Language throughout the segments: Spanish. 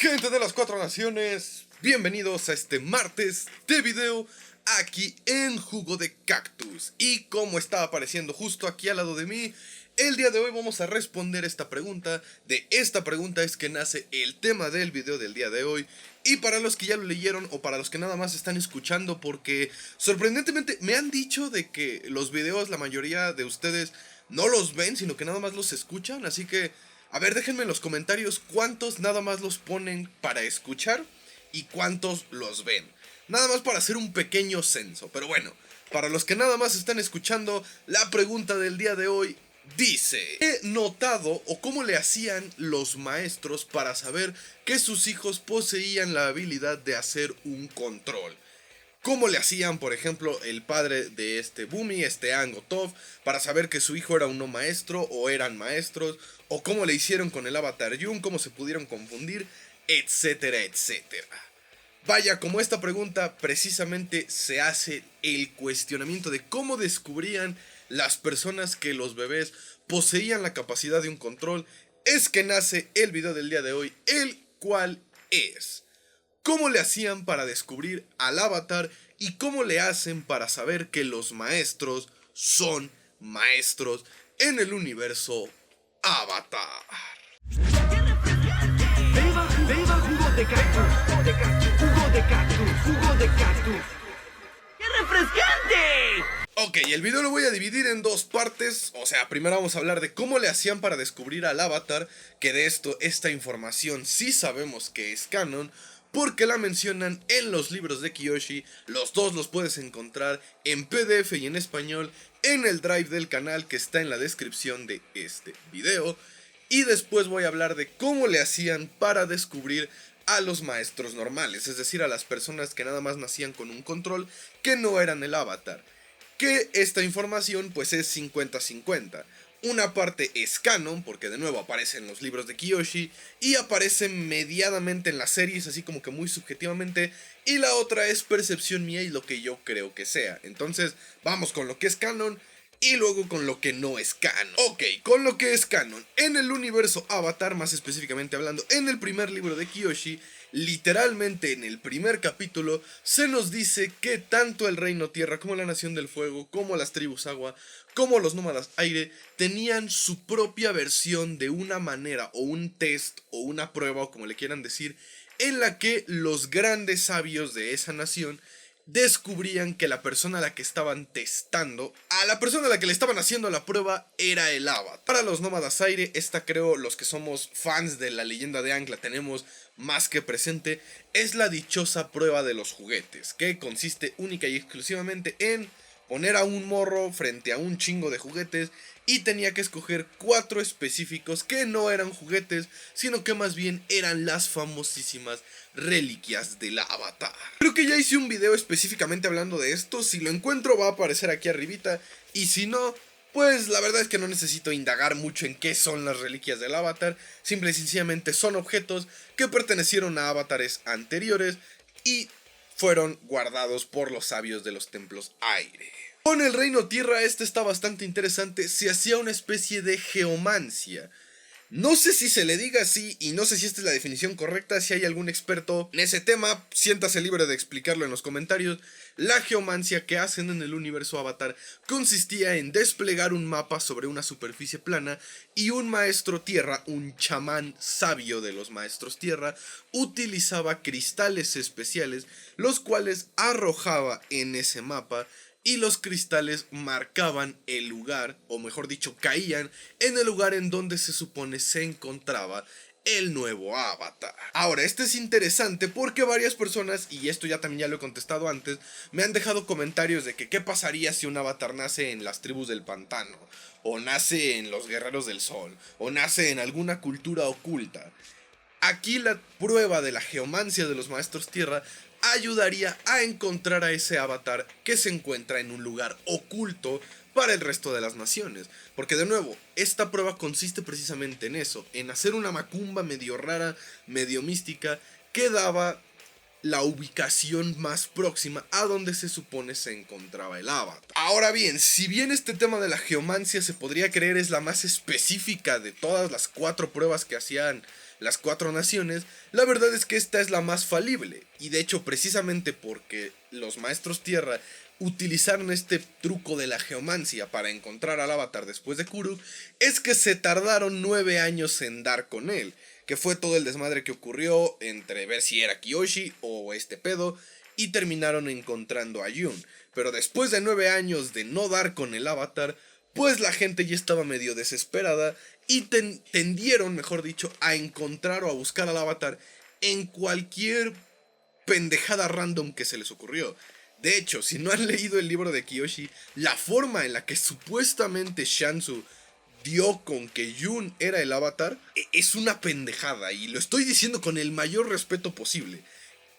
Gente de las cuatro naciones, bienvenidos a este martes de video aquí en Jugo de Cactus. Y como está apareciendo justo aquí al lado de mí, el día de hoy vamos a responder esta pregunta. De esta pregunta es que nace el tema del video del día de hoy. Y para los que ya lo leyeron o para los que nada más están escuchando, porque sorprendentemente me han dicho de que los videos la mayoría de ustedes no los ven, sino que nada más los escuchan, así que a ver, déjenme en los comentarios cuántos nada más los ponen para escuchar y cuántos los ven. Nada más para hacer un pequeño censo. Pero bueno, para los que nada más están escuchando, la pregunta del día de hoy dice: he notado o cómo le hacían los maestros para saber que sus hijos poseían la habilidad de hacer un control. ¿Cómo le hacían, por ejemplo, el padre de este Bumi, este Aang o Toph, para saber que su hijo era un no maestro o eran maestros? ¿O cómo le hicieron con el avatar Jung? ¿Cómo se pudieron confundir? Etcétera, etcétera. Vaya, como esta pregunta precisamente se hace el cuestionamiento de cómo descubrían las personas que los bebés poseían la capacidad de un control, es que nace el video del día de hoy, el cual es: ¿cómo le hacían para descubrir al avatar y cómo le hacen para saber que los maestros son maestros en el universo Avatar? Beba jugo de cactus, jugo de cactus, jugo de cactus. ¡Qué refrescante! Ok, el video lo voy a dividir en dos partes. O sea, primero vamos a hablar de cómo le hacían para descubrir al avatar, que de esta información sí sabemos que es canon, porque la mencionan en los libros de Kyoshi. Los dos los puedes encontrar en PDF y en español en el drive del canal que está en la descripción de este video. Y después voy a hablar de cómo le hacían para descubrir a los maestros normales, es decir, a las personas que nada más nacían con un control que no eran el avatar. Que esta información pues es 50-50. Una parte es canon, porque de nuevo aparece en los libros de Kyoshi y aparece mediadamente en las series, así como que muy subjetivamente, y la otra es percepción mía y lo que yo creo que sea. Entonces vamos con lo que es canon y luego con lo que no es canon. Ok, con lo que es canon. En el universo Avatar, más específicamente hablando, en el primer libro de Kyoshi, literalmente en el primer capítulo, se nos dice que tanto el Reino Tierra como la Nación del Fuego, como las tribus Agua, como los nómadas Aire, tenían su propia versión de una manera o un test o una prueba o como le quieran decir, en la que los grandes sabios de esa nación descubrían que la persona a la que estaban testando, a la persona a la que le estaban haciendo la prueba, era el avatar. Para los nómadas aire, esta creo los que somos fans de la leyenda de Aang la tenemos más que presente, es la dichosa prueba de los juguetes, que consiste única y exclusivamente en poner a un morro frente a un chingo de juguetes y tenía que escoger 4 específicos que no eran juguetes, sino que más bien eran las famosísimas reliquias del avatar. Creo que ya hice un video específicamente hablando de esto. Si lo encuentro va a aparecer aquí arribita, y si no, pues la verdad es que no necesito indagar mucho en qué son las reliquias del avatar. Simple y sencillamente son objetos que pertenecieron a avatares anteriores y fueron guardados por los sabios de los templos aire. Con el Reino Tierra este está bastante interesante. Se hacía una especie de geomancia. No sé si se le diga así y no sé si esta es la definición correcta. Si hay algún experto en ese tema, siéntase libre de explicarlo en los comentarios. La geomancia que hacen en el universo Avatar consistía en desplegar un mapa sobre una superficie plana y un maestro tierra, un chamán sabio de los maestros tierra, utilizaba cristales especiales, los cuales arrojaba en ese mapa. Y los cristales marcaban el lugar, o mejor dicho, caían en el lugar en donde se supone se encontraba el nuevo avatar. Ahora, este es interesante porque varias personas, y esto ya también ya lo he contestado antes, me han dejado comentarios de que qué pasaría si un avatar nace en las tribus del pantano, o nace en los guerreros del sol, o nace en alguna cultura oculta. Aquí la prueba de la geomancia de los maestros tierra ayudaría a encontrar a ese avatar que se encuentra en un lugar oculto para el resto de las naciones. Porque de nuevo, esta prueba consiste precisamente en eso, en hacer una macumba medio rara, medio mística, que daba la ubicación más próxima a donde se supone se encontraba el avatar. Ahora bien, si bien este tema de la geomancia se podría creer es la más específica de todas las 4 pruebas que hacían las 4 naciones, la verdad es que esta es la más falible. Y de hecho, precisamente porque los maestros tierra utilizaron este truco de la geomancia para encontrar al avatar después de Kuruk, es que se tardaron 9 años en dar con él, que fue todo el desmadre que ocurrió entre ver si era Kyoshi o este pedo, y terminaron encontrando a Yun. Pero después de 9 años de no dar con el avatar, pues la gente ya estaba medio desesperada y tendieron, mejor dicho, a encontrar o a buscar al avatar en cualquier pendejada random que se les ocurrió. De hecho, si no han leído el libro de Kyoshi, la forma en la que supuestamente Shanzu dio con que Yun era el avatar es una pendejada, y lo estoy diciendo con el mayor respeto posible.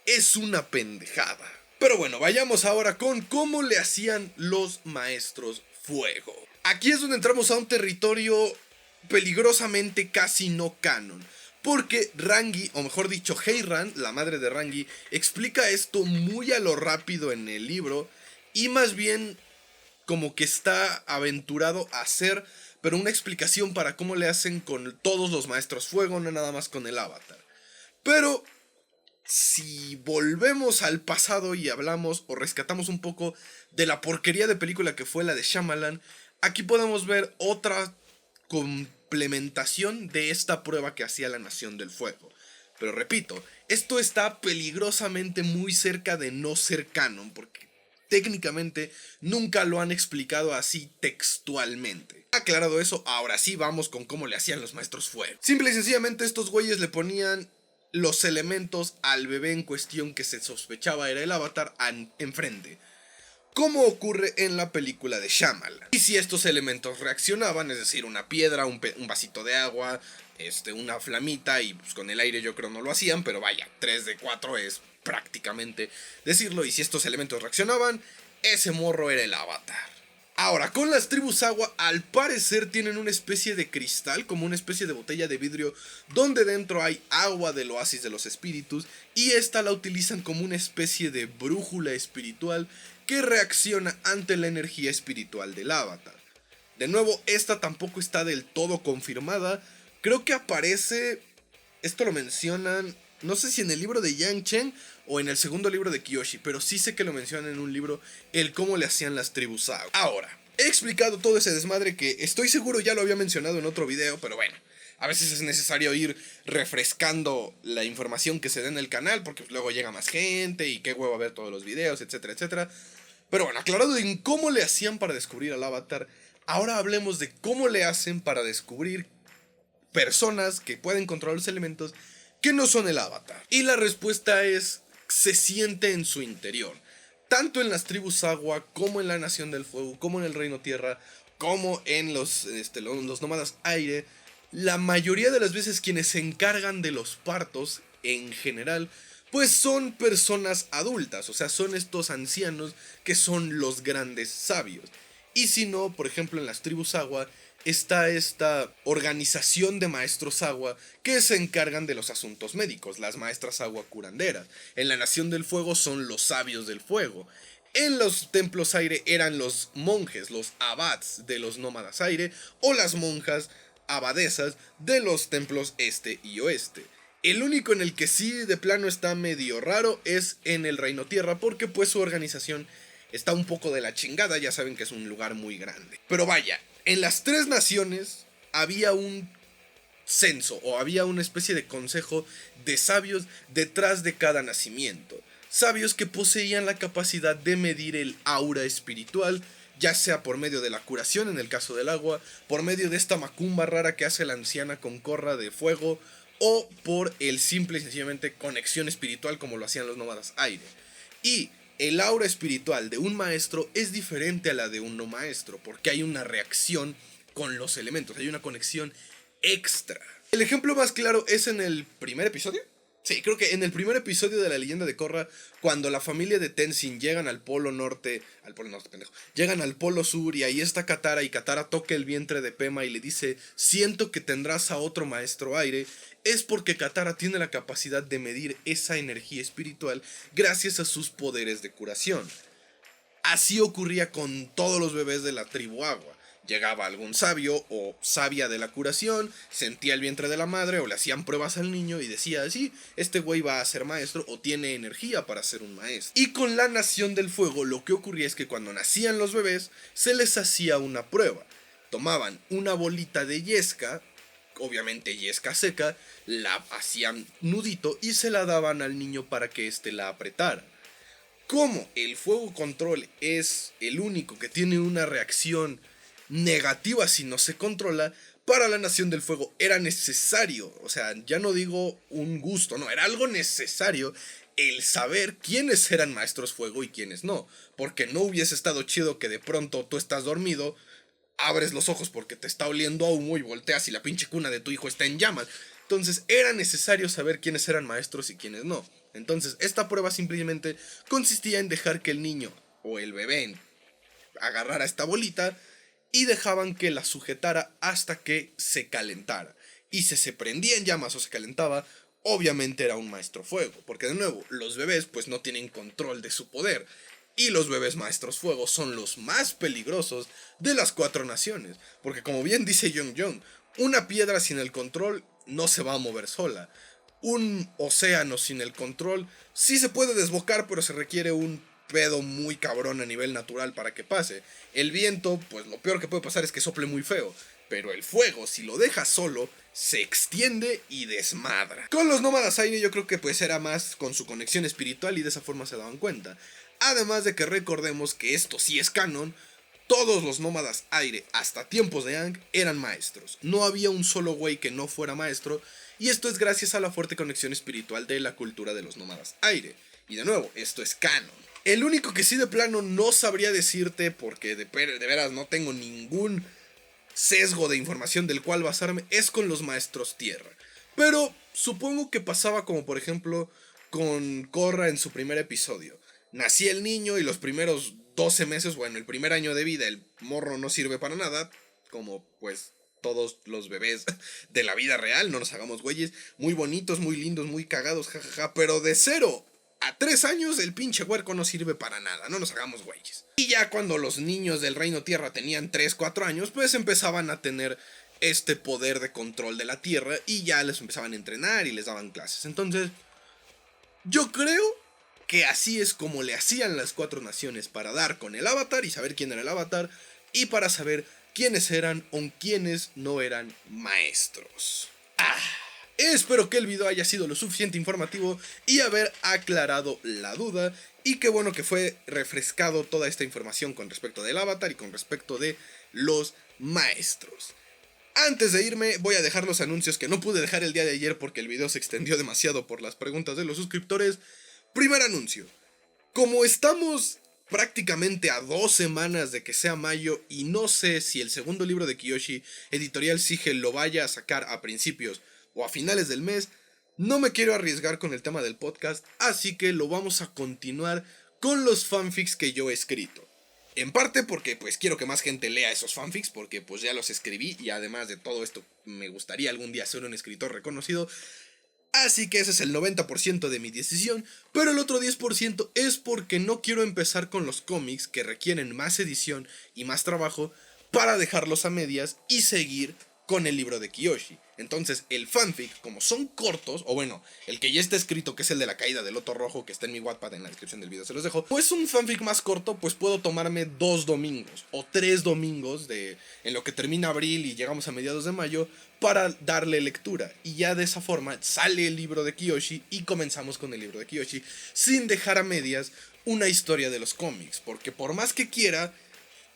Es una pendejada. Pero bueno, vayamos ahora con cómo le hacían los maestros fuego. Aquí es donde entramos a un territorio peligrosamente casi no canon, porque Rangi, o mejor dicho Heiran, la madre de Rangi, explica esto muy a lo rápido en el libro, y más bien como que está aventurado a hacer, pero una explicación para cómo le hacen con todos los maestros fuego, no nada más con el avatar. Pero si volvemos al pasado y hablamos o rescatamos un poco de la porquería de película que fue la de Shyamalan, aquí podemos ver otra complementación de esta prueba que hacía la Nación del Fuego. Pero repito, esto está peligrosamente muy cerca de no ser canon, porque técnicamente nunca lo han explicado así textualmente. Aclarado eso, ahora sí vamos con cómo le hacían los maestros fuego. Simple y sencillamente estos güeyes le ponían los elementos al bebé en cuestión que se sospechaba era el avatar enfrente, como ocurre en la película de Shyamalan. Y si estos elementos reaccionaban, es decir, una piedra, un vasito de agua, una flamita, y pues con el aire yo creo no lo hacían, pero vaya, 3 de 4 es prácticamente decirlo, y si estos elementos reaccionaban, ese morro era el avatar. Ahora, con las tribus agua, al parecer tienen una especie de cristal, como una especie de botella de vidrio, donde dentro hay agua del oasis de los espíritus, y esta la utilizan como una especie de brújula espiritual que reacciona ante la energía espiritual del avatar. De nuevo, esta tampoco está del todo confirmada, creo que aparece, esto lo mencionan, no sé si en el libro de Yang Chen o en el segundo libro de Kyoshi, pero sí sé que lo mencionan en un libro, el cómo le hacían las tribus agua. Ahora, he explicado todo ese desmadre que estoy seguro ya lo había mencionado en otro video, pero bueno, a veces es necesario ir refrescando la información que se da en el canal, porque luego llega más gente y qué huevo ver todos los videos, etcétera, etcétera. Pero bueno, aclarado en cómo le hacían para descubrir al avatar, ahora hablemos de cómo le hacen para descubrir personas que pueden controlar los elementos que no son el avatar. Y la respuesta es: se siente en su interior. Tanto en las tribus agua, como en la Nación del Fuego, como en el Reino Tierra, como en los nómadas aire, la mayoría de las veces quienes se encargan de los partos, en general, pues son personas adultas, o sea, son estos ancianos que son los grandes sabios. Y si no, por ejemplo, en las tribus agua, está esta organización de maestros agua que se encargan de los asuntos médicos, las maestras agua curanderas. En la Nación del Fuego son los sabios del fuego. En los templos aire eran los monjes, los abads de los nómadas aire, o las monjas abadesas de los templos este y oeste. El único en el que sí de plano está medio raro es en el Reino Tierra, porque pues su organización está un poco de la chingada, ya saben que es un lugar muy grande. Pero vaya, en las 3 naciones había un censo o había una especie de consejo de sabios detrás de cada nacimiento. Sabios que poseían la capacidad de medir el aura espiritual, ya sea por medio de la curación en el caso del agua, por medio de esta macumba rara que hace la anciana con corra de fuego, o por el simple y sencillamente conexión espiritual como lo hacían los nómadas aire. Y el aura espiritual de un maestro es diferente a la de un no maestro, porque hay una reacción con los elementos, hay una conexión extra. El ejemplo más claro es en el primer episodio. Sí, creo que en el primer episodio de la leyenda de Korra, cuando la familia de Tenzin llegan al polo norte, pendejo, llegan al polo sur y ahí está Katara, y Katara toca el vientre de Pema y le dice: siento que tendrás a otro maestro aire. Es porque Katara tiene la capacidad de medir esa energía espiritual gracias a sus poderes de curación. Así ocurría con todos los bebés de la tribu agua. Llegaba algún sabio o sabia de la curación, sentía el vientre de la madre o le hacían pruebas al niño y decía, sí, este güey va a ser maestro o tiene energía para ser un maestro. Y con la nación del fuego lo que ocurría es que cuando nacían los bebés se les hacía una prueba. Tomaban una bolita de yesca, obviamente yesca seca, la hacían nudito y se la daban al niño para que éste la apretara. Como el fuego control es el único que tiene una reacción negativa si no se controla, para la nación del fuego era necesario, o sea, ya no digo un gusto, no, era algo necesario el saber quiénes eran maestros fuego y quiénes no, porque no hubiese estado chido que de pronto tú estás dormido, abres los ojos porque te está oliendo a humo y volteas y la pinche cuna de tu hijo está en llamas. Entonces era necesario saber quiénes eran maestros y quiénes no. Entonces esta prueba simplemente consistía en dejar que el niño o el bebé agarrara esta bolita y dejaban que la sujetara hasta que se calentara. Y si se prendía en llamas o se calentaba, obviamente era un maestro fuego. Porque de nuevo, los bebés pues no tienen control de su poder. Y los bebés maestros fuego son los más peligrosos de las 4 naciones. Porque como bien dice Young Young, una piedra sin el control no se va a mover sola. Un océano sin el control sí se puede desbocar, pero se requiere un pedo muy cabrón a nivel natural para que pase. El viento, pues lo peor que puede pasar es que sople muy feo. Pero el fuego, si lo dejas solo, se extiende y desmadra. Con los nómadas aire yo creo que pues era más con su conexión espiritual y de esa forma se daban cuenta. Además de que recordemos que esto sí es canon, todos los nómadas aire hasta tiempos de Aang eran maestros. No había un solo güey que no fuera maestro, y esto es gracias a la fuerte conexión espiritual de la cultura de los nómadas aire. Y de nuevo, esto es canon. El único que sí de plano no sabría decirte, porque de veras no tengo ningún sesgo de información del cual basarme, es con los maestros tierra. Pero supongo que pasaba como por ejemplo con Korra en su primer episodio. Nacía el niño y los primeros 12 meses, bueno, el primer año de vida, el morro no sirve para nada, como pues todos los bebés de la vida real, no nos hagamos güeyes, muy bonitos, muy lindos, muy cagados, jajaja, pero de 0 a 3 años el pinche huerco no sirve para nada, no nos hagamos güeyes. Y ya cuando los niños del Reino Tierra tenían 3, 4 años, pues empezaban a tener este poder de control de la Tierra y ya les empezaban a entrenar y les daban clases. Entonces, yo creo que así es como le hacían las 4 naciones para dar con el avatar y saber quién era el avatar y para saber quiénes eran o quiénes no eran maestros. Espero que el video haya sido lo suficiente informativo y haber aclarado la duda, y qué bueno que fue refrescado toda esta información con respecto del avatar y con respecto de los maestros. Antes de irme voy a dejar los anuncios que no pude dejar el día de ayer porque el video se extendió demasiado por las preguntas de los suscriptores. Primer anuncio. Como estamos prácticamente a 2 semanas de que sea mayo y no sé si el segundo libro de Kyoshi, Editorial Sigel, lo vaya a sacar a principios o a finales del mes, no me quiero arriesgar con el tema del podcast, así que lo vamos a continuar con los fanfics que yo he escrito. En parte porque pues quiero que más gente lea esos fanfics, porque pues ya los escribí y además de todo esto me gustaría algún día ser un escritor reconocido. Así que ese es el 90% de mi decisión, pero el otro 10% es porque no quiero empezar con los cómics que requieren más edición y más trabajo para dejarlos a medias y seguir con el libro de Kyoshi. Entonces el fanfic, como son cortos, o bueno, el que ya está escrito, que es el de la caída del Loto Rojo, que está en mi Wattpad, en la descripción del video se los dejo, pues un fanfic más corto, pues puedo tomarme 2 domingos o 3 domingos en lo que termina abril y llegamos a mediados de mayo para darle lectura, y ya de esa forma sale el libro de Kyoshi y comenzamos con el libro de Kyoshi sin dejar a medias una historia de los cómics, porque por más que quiera,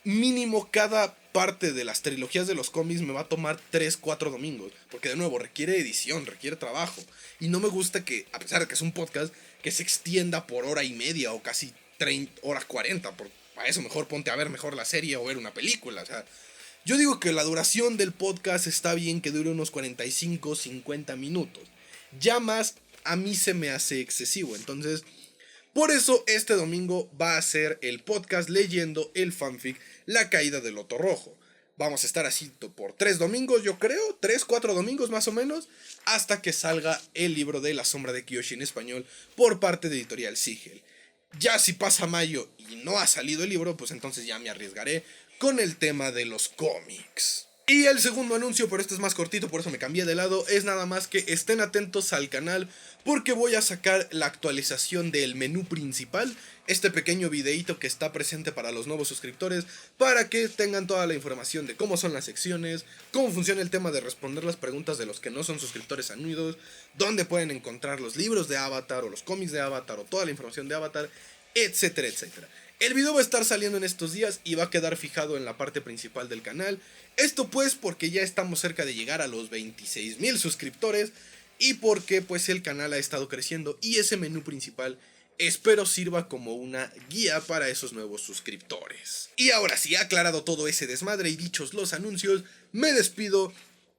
mínimo cada parte de las trilogías de los cómics me va a tomar 3, 4 domingos, porque de nuevo requiere edición, requiere trabajo, y no me gusta que, a pesar de que es un podcast, que se extienda por hora y media o casi 30 horas 40, para eso mejor ponte a ver mejor la serie o ver una película. O sea, yo digo que la duración del podcast está bien que dure unos 45, 50 minutos, ya más a mí se me hace excesivo. Entonces por eso este domingo va a ser el podcast leyendo el fanfic La caída del Loto Rojo. Vamos a estar así por 3 domingos, yo creo, 3, 4 domingos más o menos, hasta que salga el libro de La sombra de Kyoshi en español por parte de Editorial Sigel. Ya si pasa mayo y no ha salido el libro, pues entonces ya me arriesgaré con el tema de los cómics. Y el segundo anuncio, pero este es más cortito, por eso me cambié de lado, es nada más que estén atentos al canal porque voy a sacar la actualización del menú principal, este pequeño videíto que está presente para los nuevos suscriptores, para que tengan toda la información de cómo son las secciones, cómo funciona el tema de responder las preguntas de los que no son suscriptores anuidos, dónde pueden encontrar los libros de Avatar o los cómics de Avatar o toda la información de Avatar, etcétera, etcétera. El video va a estar saliendo en estos días y va a quedar fijado en la parte principal del canal. Esto pues porque ya estamos cerca de llegar a los 26,000 suscriptores y porque pues el canal ha estado creciendo y ese menú principal espero sirva como una guía para esos nuevos suscriptores. Y ahora sí, aclarado todo ese desmadre y dichos los anuncios, me despido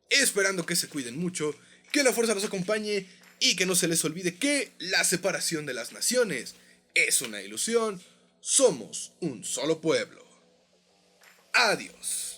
esperando que se cuiden mucho, que la fuerza los acompañe y que no se les olvide que la separación de las naciones es una ilusión. Somos un solo pueblo. Adiós.